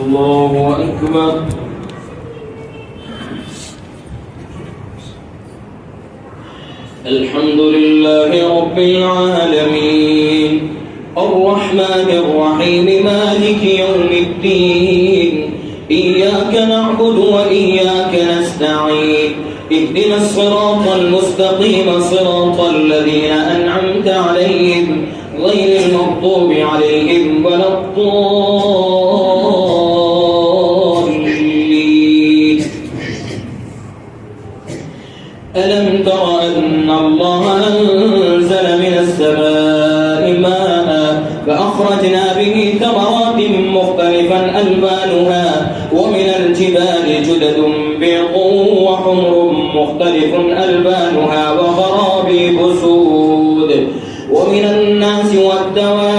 الله أكبر. الحمد لله رب العالمين الرحمن الرحيم مالك يوم الدين إياك نعبد وإياك نستعين اهدنا الصراط المستقيم صراط الذين أنعمت عليهم غير المغضوب عليهم ولا الضالين. ألم تر أن الله أنزل من السماء ماء فأخرجنا به ثمرات مختلفا ألوانها ومن الجبال جدد بيض وحمر مختلف ألوانها وغرابيب سود ومن الناس والدواب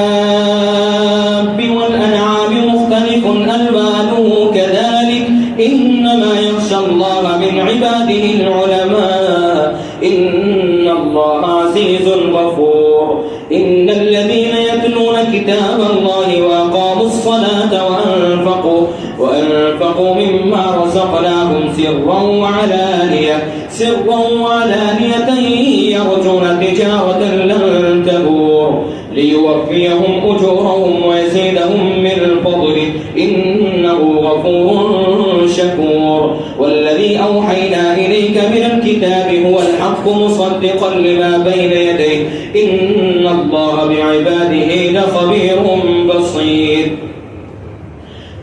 والأنعام مختلف ألوانه كذلك إنما يخشى الله من عباده العلماء إن الله عزيز غفور. إن الذين يتلون كتاب الله وأقاموا الصلاة وأنفقوا مما رزقناهم سرا وعلانية يرجون تجارة لن تبور ليوفيهم أجورهم ويزيدهم من فضله إنه غفور شكور. والذي أوحينا إليك من الكتاب هو الحق مصدقا لما بين يديه إن الله بعباده لخبير بصير.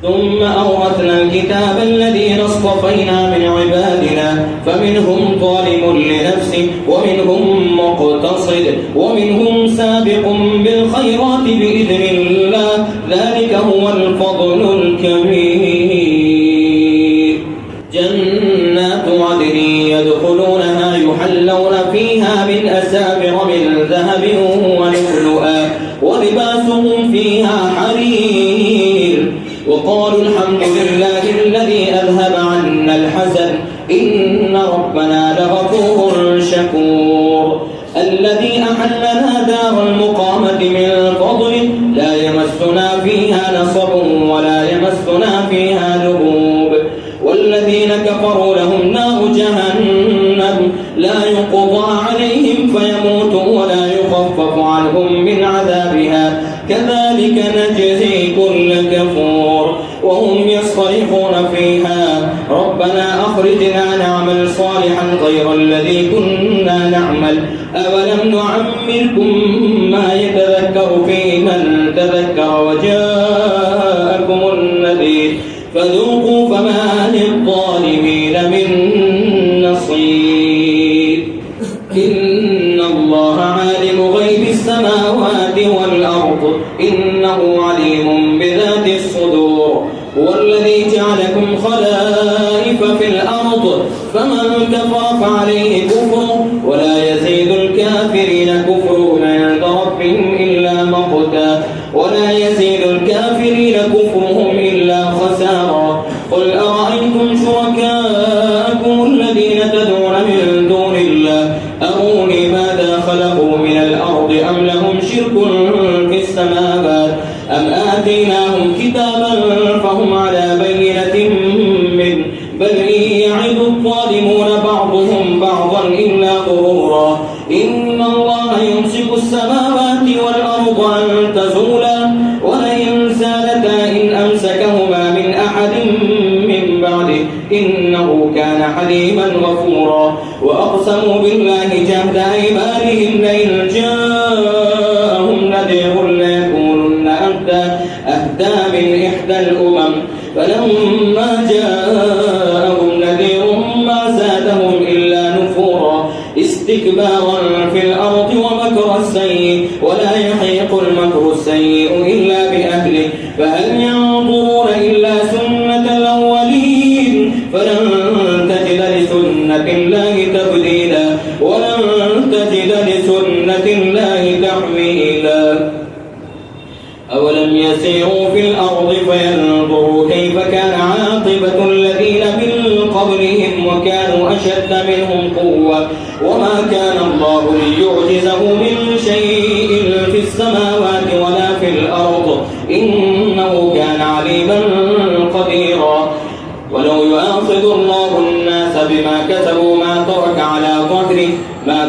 ثم أورثنا الكتاب الذين اصطفينا من عبادنا فمنهم ظالم لنفسه ومنهم مقتصد ومنهم سابق بالخيرات بإذن الله ذلك هو الفضل الكبير. جنات عدن يدخلونها يحلون فيها من أساور من ذهب ولؤلؤا ولباسهم فيها حرير وقالوا الحمد لله الذي أذهب عنا الحزن إن ربنا لغفور شكور. الذي أحلنا دار المقامة من فضله لا يمسنا فيها نصب ولا يمسنا فيها لغوب. والذين كفروا لهم نار جهنم لا يقضى عليهم فيموتوا ولا يخفف عنهم من عذابها كذلك نجزي كل كفور. وهم يصطرخون فيها ربنا أخرجنا نعمل صالحا غير الذي كنا نعمل أولم نعمركم ما يتذكر فيه من تذكر وجاءكم النذير فذوقوا فما للظالمين من نصير. إن الله عالم غيب السماوات والأرض إنه عليم بذات الصدور. هو الذي جعلكم خلائف في الأرض فمن كفر فعليه كفر ولا يزيد الكافرين كفرهم عند ربهم إلا مقتا ولا يزيد الكافرين كفرهم إلا خسارا. قل أرأيتم شركاءكم الذين تدعون من دون الله أروني ماذا خلقوا من الأرض أم لهم شرك في السماوات أم آتيناهم كتابا فهم على بينة منه بل إن يعد الظالمون بعضهم بعضا إلا غرورا. إن الله يمسك السماوات والأرض أن تزولا ولئن زالتا إن أمسكهما من أحد من بعده إنه كان حليما غفورا. وأقسموا بالله جهد أيمانهم لئن جاءهم نذير ليكونن أهدى من إحدى الأمم فلما جاءهم نذير ما زادهم إلا نفورا استكبارا في الأرض ومكر السيء ولا يحيق المكر السيء إلا بأهله فهل ينظرون إلا سنة الأولين فلن تجد لسنة الله تبديلا ولن تجد لسنة الله تحويلا. أولم يسيروا في الأرض فينظروا كيف كان عاقبة الذين من قبلهم وكانوا أشد منهم قوة وما كان الله ليعجزه من شيء في السماوات ولا في الأرض إنه كان عليما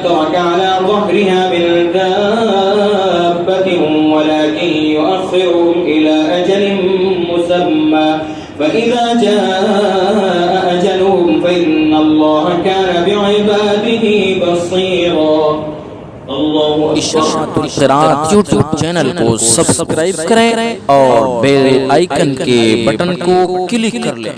ترك على ظهرها من دابة ولكن يؤخرهم إلى أجل مسمى فإذا جاء أجلهم فإن الله كان بعباده بصيرا इशाअतुल क़िराअत YouTube channel को सब्सक्राइब करें और बेल आइकन के बटन को क्लिक कर लें।